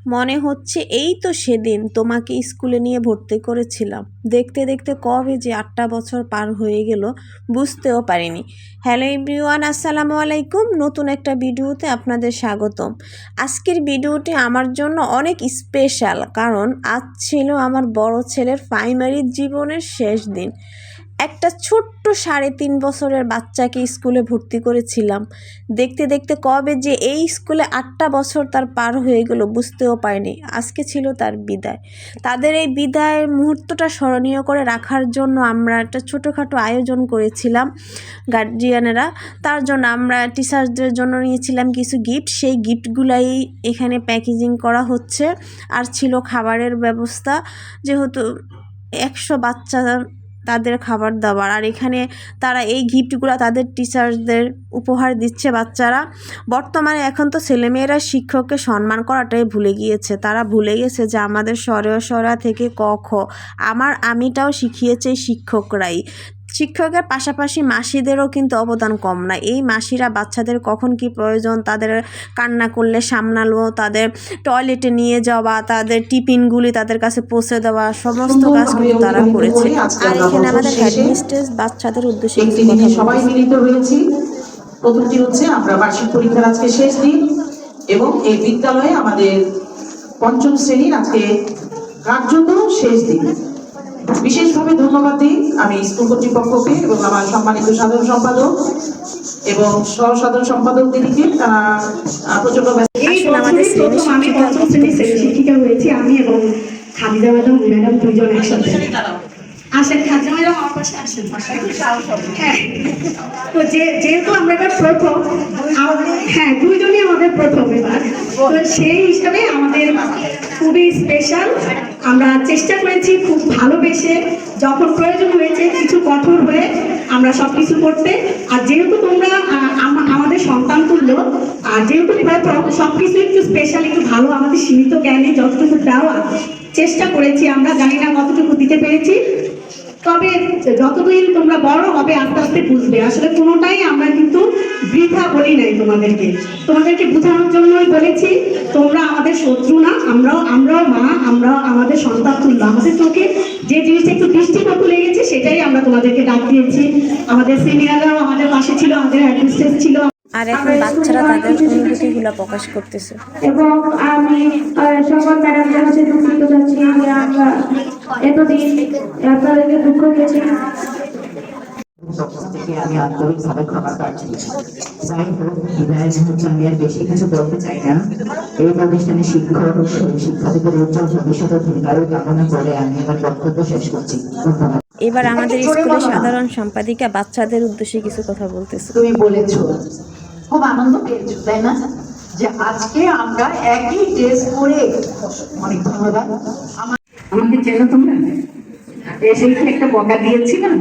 মনে হচ্ছে এই তো সেদিন তোমাকে স্কুলে নিয়ে ভর্তি করেছিলাম। দেখতে দেখতে কবে যে 8টা বছর পার হয়ে গেল বুঝতেও পারিনি। হ্যালো এভরিওয়ান, আসসালামু আলাইকুম। নতুন একটা ভিডিওতে আপনাদের স্বাগতম। আজকের ভিডিওটি আমার জন্য অনেক স্পেশাল, কারণ আজ ছিল আমার বড় ছেলের প্রাইমারি জীবনের শেষ দিন। একটা ছোট্ট 3.5 বছরের বাচ্চাকে স্কুলে ভর্তি করেছিলাম। দেখতে দেখতে কবে যে এই স্কুলে 8টা বছর তার পার হয়ে গেল বুঝতেও পারিনি। আজকে ছিল তার বিদায়। তাদের এই বিদায়ের মুহূর্তটা স্মরণীয় করে রাখার জন্য আমরা একটা ছোটোখাটো আয়োজন করেছিলাম গার্জিয়ানেরা। তার জন্য আমরা টিচার্সদের জন্য নিয়েছিলাম কিছু গিফট। সেই গিফটগুলাই এখানে প্যাকেজিং করা হচ্ছে। আর ছিল খাবারের ব্যবস্থা, যেহেতু 100 বাচ্চা, তাদের খাবার দাবার। আর এখানে তারা এই গিফটগুলো তাদের টিচার্সদের উপহার দিচ্ছে বাচ্চারা। বর্তমানে এখন তো ছেলেমেয়েরা শিক্ষককে সম্মান করাটাই ভুলে গিয়েছে। তারা ভুলে গেছে যে আমাদের স্বরা থেকে ক খ, আমিটাও শিখিয়েছে শিক্ষকরাই। শিক্ষকের পাশাপাশি মাসিদেরও কিন্তু অবদান কম না। এই মাসিরা বাচ্চাদের কখন কি প্রয়োজন, তাদের কান্না করলে সামলালো, তাদের টয়লেটে নিয়ে যাওয়া, তাদের টিফিনগুলি তাদের কাছে পৌঁছে দেওয়া, সমস্ত কাজ কিন্তু তারা করেছে। আর এখানে আমাদের হেডমিস্ট্রেস বাচ্চাদের উদ্দেশ্যে কিছু কথা সবাই মিলিত হয়েছি। প্রথমটি হচ্ছে আমরা বার্ষিক পরীক্ষার আজকে শেষ দিন এবং এই বিদ্যালয়ে আমাদের পঞ্চম শ্রেণীর আজকে কার্যত শেষ দিন। বিশেষভাবে ধন্যবাদ দিই আমি স্কুল কর্তৃপক্ষকে এবং আমার সম্মানিত সাধারণ সম্পাদক এবং সহ সাধারণ সম্পাদক দিদিকে। তারা প্রচন্ড শিক্ষিকা হয়েছি আমি এবং খাদিজা ম্যাডাম দুজন একসাথে। আসেন খাদিজা ম্যাডাম আমার পাশে আসেন। হ্যাঁ, তো যেহেতু আমরা এবার প্রথম, হ্যাঁ দুইজনই আমাদের প্রথম এবার, তো সেই হিসাবে আমাদের খুবই স্পেশাল। আমরা চেষ্টা করেছি খুব ভালোবেসে, যখন প্রয়োজন হয়েছে কিছু কঠোর হয়ে আমরা সবকিছু করতে। আর যেহেতু তোমরা আমাদের সন্তান তুল্য, আর যেহেতু প্রথম সবকিছু একটু স্পেশাল, একটু ভালো আমাদের সীমিত জ্ঞানে যতটুকু দেওয়া চেষ্টা করেছি। আমরা জানি না কতটুকু দিতে পেরেছি, তবে যতদিন তোমরা বড় হবে আস্তে আস্তে বুঝবে আসলে কোনোটাই আমরা কিন্তু বৃথা বলি নাই। তোমাদেরকে বোঝানোর জন্যই বলেছি তোমরা আমাদের শত্রু না, আমরাও মা, আমরাও আমাদের সন্তান তুল্য। আমাদের চোখে যে জিনিসটা একটু দৃষ্টিকটু লেগেছে সেটাই আমরা তোমাদেরকে ডাক দিয়েছি। আমাদের সিনিয়ররাও আমাদের পাশে ছিল, আমাদের অ্যাডমিনিস্ট্রেটর ছিল। আর এখন বাচ্চারা তাদের অনুভূতিগুলো প্রকাশ করতেছে। এবং আমি সকল ম্যাডামদের কাছে দুঃখিত যাচ্ছি যে আমরা এতদিন আপনাদেরকে দুঃখ দিয়েছি। আমি আন্তরিকভাবে ক্ষমা প্রার্থী। যাই হোক, বিদায়ের মুহূর্তে আমি আর বেশি কিছু বলতে চাই না। এই প্রতিষ্ঠানের শিক্ষক শিক্ষার্থীদের উজ্জ্বল ভবিষ্যতের দীর্ঘায়ু কামনা করে আমি আমার বক্তব্য শেষ করছি। ধন্যবাদ। এবার আমাদের স্কুলের সাধারণ সম্পাদিকা বাচ্চাদের উদ্দেশ্যে কিছু কথা বলতেছে। তুমি বলেছো খুব আনন্দ পেয়েছো, তাই না? যে আজকে আমরা একই ড্রেস পরে, অনেক ধন্যবাদ। আমাকে চেনো তোমরা? এসে একটা বকা দিয়েছিলাম,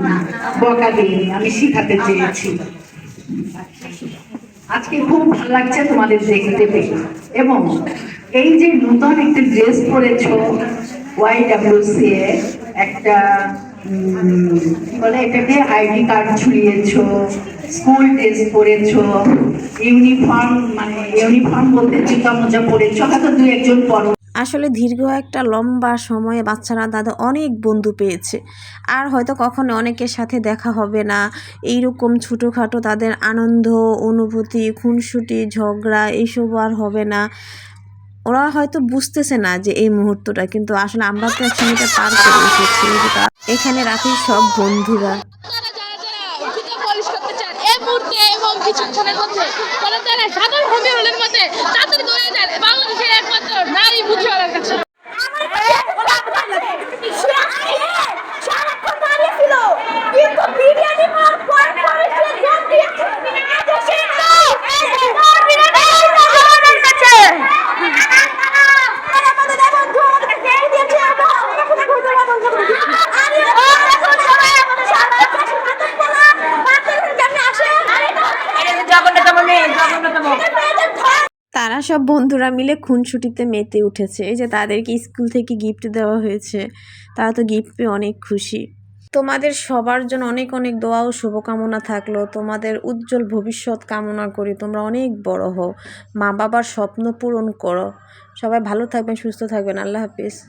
বকা দিয়ে আমি শিখাতে চেয়েছি। আজকে খুব ভালো লাগছে তোমাদের দেখতে পেয়ে। এবং এই যে নতুন একটা ড্রেস পরেছো, YWCA একটা কি বলে এটাকে, আইডি কার্ড ঝুলিয়েছো, স্কুল ড্রেস পরেছো, ইউনিফর্ম বলতে জুতা মোজা পরেছো, হয়তো দু একজন পরো। আসলে দীর্ঘ একটা লম্বা সময়ে বাচ্চারা তাদের অনেক বন্ধু পেয়েছে। আর হয়তো কখনো অনেকের সাথে দেখা হবে না। এইরকম ছোটোখাটো তাদের আনন্দ, অনুভূতি, খুনসুটি, ঝগড়া এইসব আর হবে না। ওরা হয়তো বুঝতেছে না যে এই মুহূর্তটা, কিন্তু আসলে আমরা তো একসঙ্গে পার করে এসেছি। এখানে রাখি সব বন্ধুরা। বাংলাদেশের একমাত্র নারী বুঝার কাছে তারা সব বন্ধুরা মিলে খুনসুটিতে মেতে উঠেছে। এই যে তাদেরকে স্কুল থেকে গিফট দেওয়া হয়েছে, তারা তো গিফট পেয়ে অনেক খুশি। তোমাদের সবার জন্য অনেক অনেক দোয়া ও শুভকামনা থাকলো। তোমাদের উজ্জ্বল ভবিষ্যৎ কামনা করি, তোমরা অনেক বড় হও, মা বাবার স্বপ্ন পূরণ করো। সবাই ভালো থাকবেন, সুস্থ থাকবেন। আল্লাহ হাফিজ।